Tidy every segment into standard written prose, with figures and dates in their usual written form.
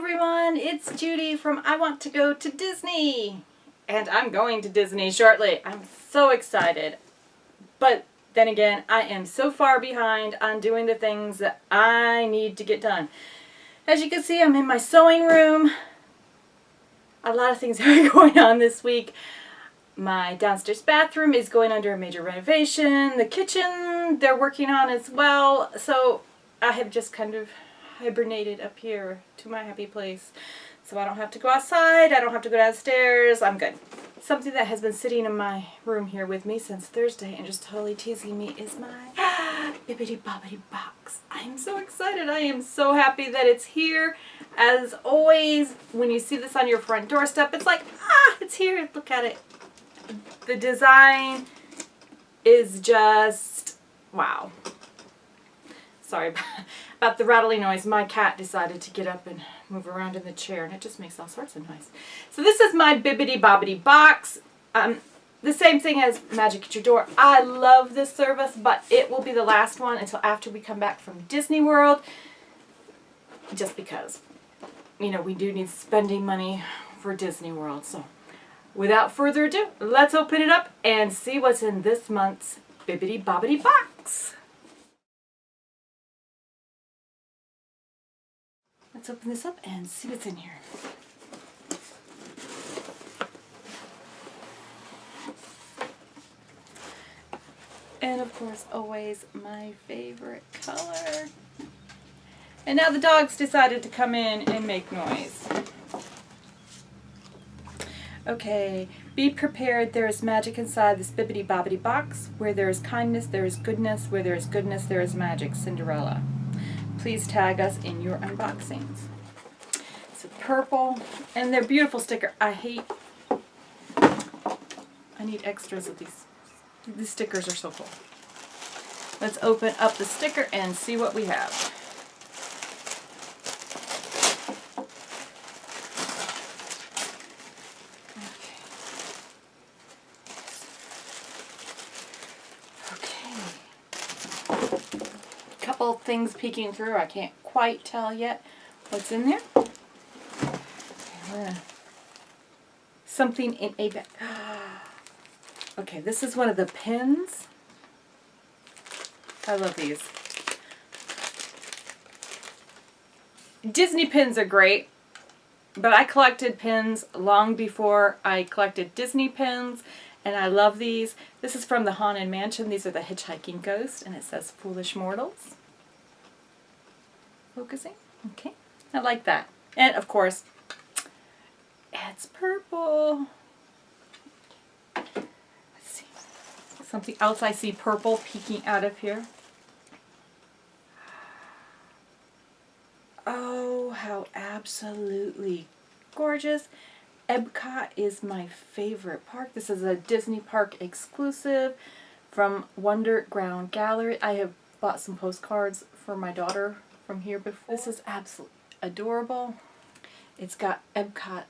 everyone, it's Judy from I Want to Go to Disney. And I'm going to Disney shortly. I'm so excited. But then again, I am so far behind on doing the things that I need to get done. As you can see, I'm in my sewing room. A lot of things are going on this week. My downstairs bathroom is going under a major renovation. The kitchen they're working on as well. So I have just kind of hibernated up here to my happy place. So I don't have to go outside. I don't have to go downstairs. I'm good. Something that has been sitting in my room here with me since Thursday and just totally teasing me is my Bibbidi Bobbidi Box. I'm so excited. I am so happy that it's here. As always, when you see this on your front doorstep, it's like, it's here. Look at it. The design is just, wow. Sorry about the rattling noise. My cat decided to get up and move around in the chair, and it just makes all sorts of noise. So this is my Bibbidi Bobbidi Box. The same thing as Magic at Your Door. I love this service, but it will be the last one until after we come back from Disney World. Just because, you know, we do need spending money for Disney World. So without further ado, let's open it up and see what's in this month's Bibbidi Bobbidi Box. Let's open this up and see what's in here. And of course, always my favorite color. And now the dogs decided to come in and make noise. Okay, be prepared. There is magic inside this Bibbidi Bobbidi Box. Where there is kindness, there is goodness. Where there is goodness, there is magic. Cinderella. Please tag us in your unboxings. It's a purple, and they're beautiful sticker. I need extras of these. These stickers are so cool. Let's open up the sticker and see what we have. Couple things peeking through. I can't quite tell yet what's in there. Okay, something in a bag. Okay, this is one of the pins. I love these. Disney pins are great, but I collected pins long before I collected Disney pins, and I love these. This is from the Haunted Mansion. These are the Hitchhiking Ghost, and it says Foolish Mortals. Focusing. Okay. I like that. And of course, it's purple. Let's see. Something else I see purple peeking out of here. Oh, how absolutely gorgeous. Epcot is my favorite park. This is a Disney Park exclusive from Wonderground Gallery. I have bought some postcards for my daughter from here before. This is absolutely adorable. It's got Epcot.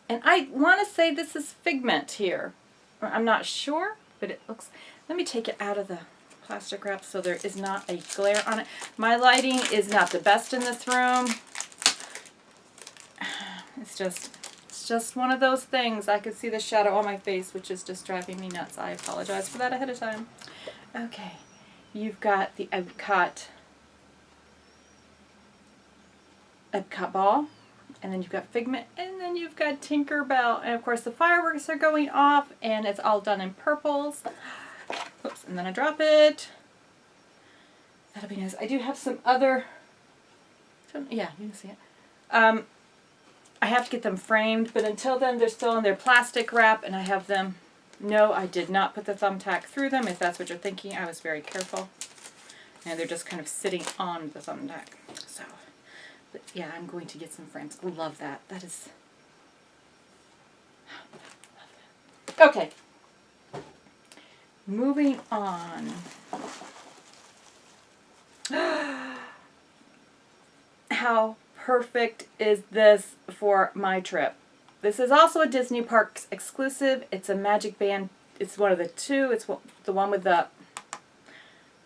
And I want to say this is Figment here. I'm not sure, but it looks... Let me take it out of the plastic wrap so there is not a glare on it. My lighting is not the best in this room. It's just one of those things. I could see the shadow on my face, which is just driving me nuts. I apologize for that ahead of time. Okay, you've got the Epcot ball, and then you've got Figment, and then you've got Tinkerbell, and of course the fireworks are going off, and it's all done in purples. Oops, and then I drop it. That'll be nice. I do have some other, yeah, you can see it. I have to get them framed, but until then they're still in their plastic wrap, and I have them. No, I did not put the thumbtack through them, if that's what you're thinking. I was very careful. And they're just kind of sitting on the thumbtack. So, but yeah, I'm going to get some frames. Love that. That is... Okay. Moving on. How perfect is this for my trip? This is also a Disney Parks exclusive. It's a Magic Band. It's one of the two. It's the one with the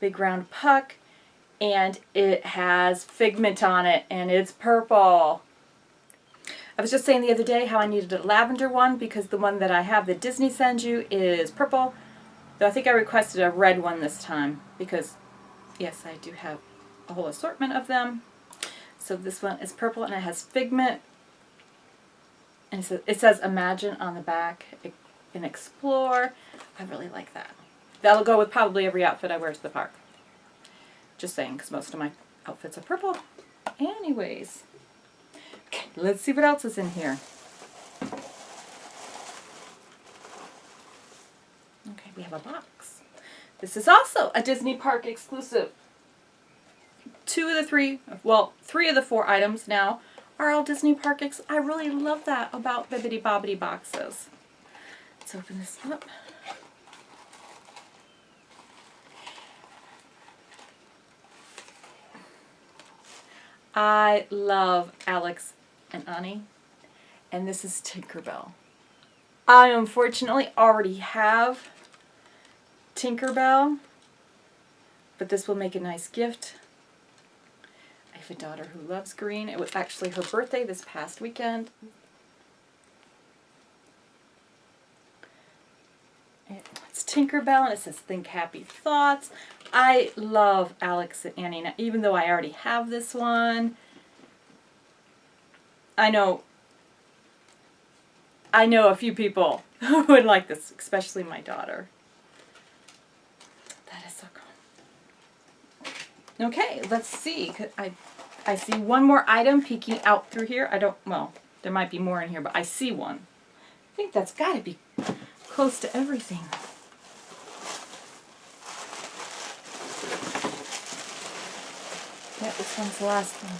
big round puck. And it has Figment on it. And it's purple. I was just saying the other day how I needed a lavender one because the one that I have that Disney sends you is purple. Though I think I requested a red one this time because, yes, I do have a whole assortment of them. So this one is purple and it has Figment. And it says Imagine on the back and Explore. I really like that. That'll go with probably every outfit I wear to the park. Just saying, because most of my outfits are purple. Anyways. Okay, let's see what else is in here. Okay, we have a box. This is also a Disney Park exclusive. 2 of the 3, well, 3 of the 4 items now are all Disney Park I really love that about Bibbidi Bobbidi Boxes. Let's open this up. I love Alex and Annie, and this is Tinkerbell. I unfortunately already have Tinkerbell, but this will make a nice gift. I have a daughter who loves green. It was actually her birthday this past weekend. It's Tinkerbell, and it says Think Happy Thoughts. I love Alex and Annie, now, even though I already have this one. I know a few people who would like this, especially my daughter. That is so cool. Okay, let's see. I see one more item peeking out through here. Well, there might be more in here, but I see one. I think that's got to be close to everything. Yeah, this one's the last one.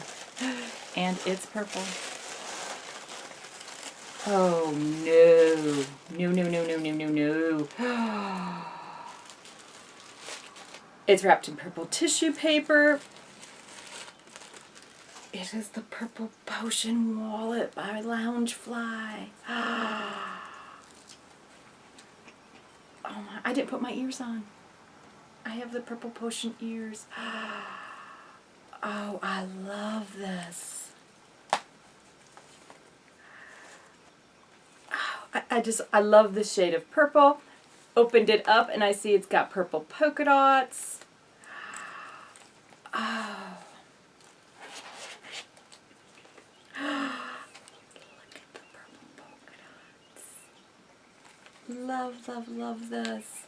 And it's purple. Oh no. No, no, no, no, no, no, no. It's wrapped in purple tissue paper. It is the Purple Potion Wallet by Loungefly. Oh my, I didn't put my ears on. I have the Purple Potion ears. Oh, I love this. Oh, I love the shade of purple. Opened it up and I see it's got purple polka dots. Oh. Look at the purple polka dots. Love, love, love this.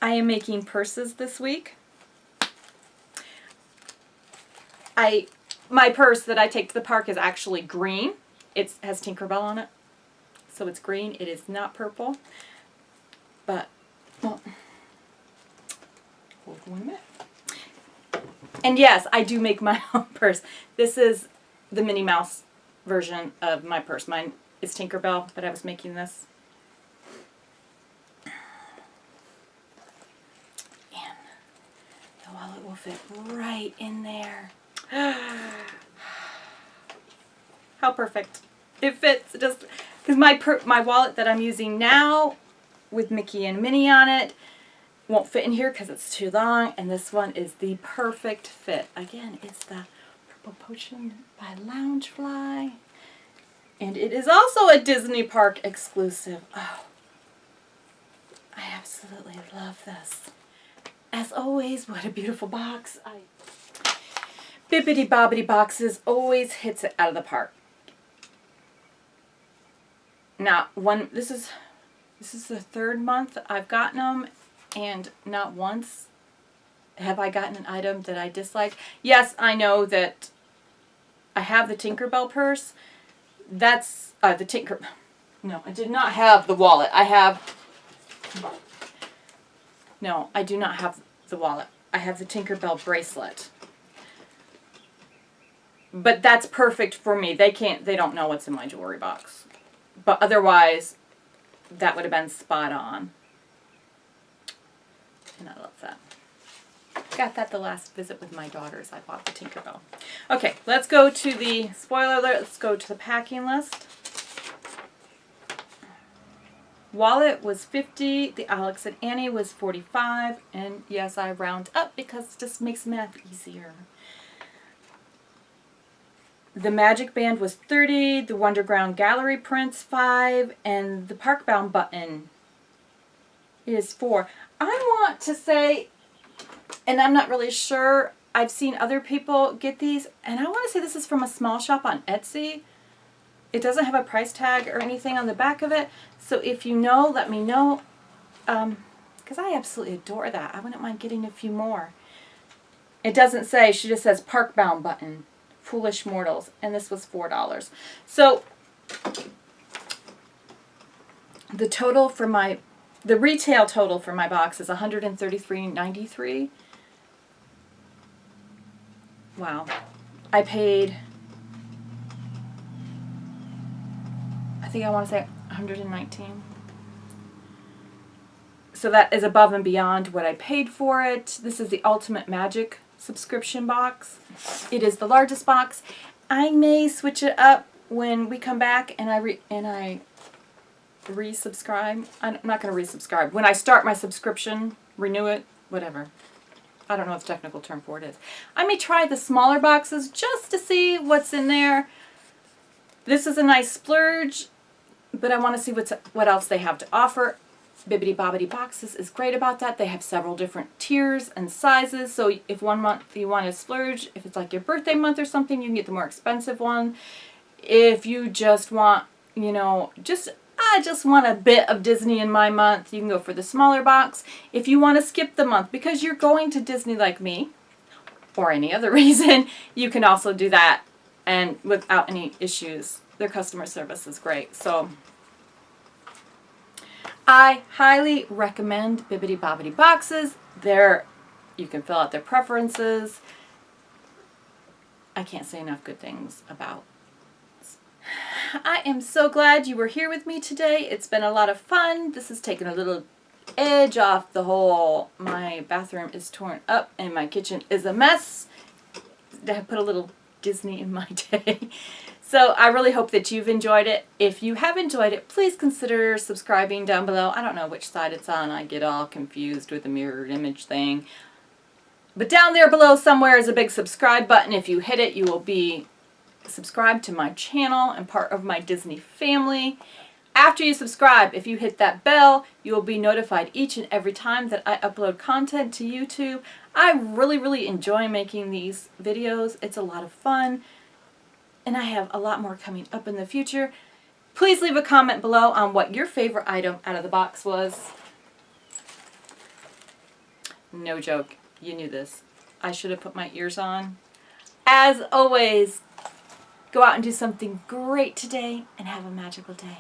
I am making purses this week. My purse that I take to the park is actually green. It has Tinkerbell on it. So it's green. It is not purple. But, well, hold on a minute. And yes, I do make my own purse. This is the Minnie Mouse version of my purse. Mine is Tinkerbell, but I was making this. Well, it will fit right in there. How perfect. It fits just because my wallet that I'm using now with Mickey and Minnie on it won't fit in here because it's too long, and this one is the perfect fit. Again, it's the Purple Potion by Loungefly, and it is also a Disney Park exclusive. Oh, I absolutely love this. As always, what a beautiful box. Bibbidi Bobbidi Boxes always hits it out of the park. Now, this is the 3rd month I've gotten them, and not once have I gotten an item that I dislike. Yes, I know that I have the Tinkerbell purse. That's the No, I did not have the wallet. No, I do not have the wallet. I have the Tinkerbell bracelet. But that's perfect for me. They don't know what's in my jewelry box. But otherwise, that would have been spot on. And I love that. Got that the last visit with my daughters. I bought the Tinkerbell. Okay, let's go to the, spoiler alert, let's go to the packing list. Wallet was $50, the Alex and Annie was $45, and yes, I round up because it just makes math easier. The Magic Band was $30, the Wonderground Gallery prints $5, and the Parkbound button is $4. I want to say, and I'm not really sure, I've seen other people get these, and I want to say this is from a small shop on Etsy. It doesn't have a price tag or anything on the back of it, so if you know, let me know, because I absolutely adore that. I wouldn't mind getting a few more. It doesn't say, she just says Parkbound button. Foolish Mortals, and this was $4. So the total for the retail total for my box is $133.93. Wow. I paid, I think I want to say $119. So that is above and beyond what I paid for it. This is the Ultimate Magic subscription box. It is the largest box. I may switch it up when we come back and I resubscribe. I'm not going to resubscribe. When I start my subscription, renew it, whatever. I don't know what the technical term for it is. I may try the smaller boxes just to see what's in there. This is a nice splurge, but I want to see what else they have to offer. Bibbidi Bobbidi Boxes is great about that. They have several different tiers and sizes. So if one month you want to splurge, if it's like your birthday month or something, you can get the more expensive one. If you just want, you know, I just want a bit of Disney in my month, you can go for the smaller box. If you want to skip the month because you're going to Disney like me, or any other reason, you can also do that and without any issues. Their customer service is great. So I highly recommend Bibbidi Bobbidi Boxes. You can fill out their preferences. I can't say enough good things about. I am so glad you were here with me today. It's been a lot of fun. This has taken a little edge off the whole. My bathroom is torn up and my kitchen is a mess. I put a little Disney in my day. So I really hope that you've enjoyed it. If you have enjoyed it, please consider subscribing down below. I don't know which side it's on. I get all confused with the mirrored image thing. But down there below somewhere is a big subscribe button. If you hit it, you will be subscribed to my channel and part of my Disney family. After you subscribe, if you hit that bell, you will be notified each and every time that I upload content to YouTube. I really enjoy making these videos. It's a lot of fun. And I have a lot more coming up in the future. Please leave a comment below on what your favorite item out of the box was. No joke. You knew this. I should have put my ears on. As always, go out and do something great today and have a magical day.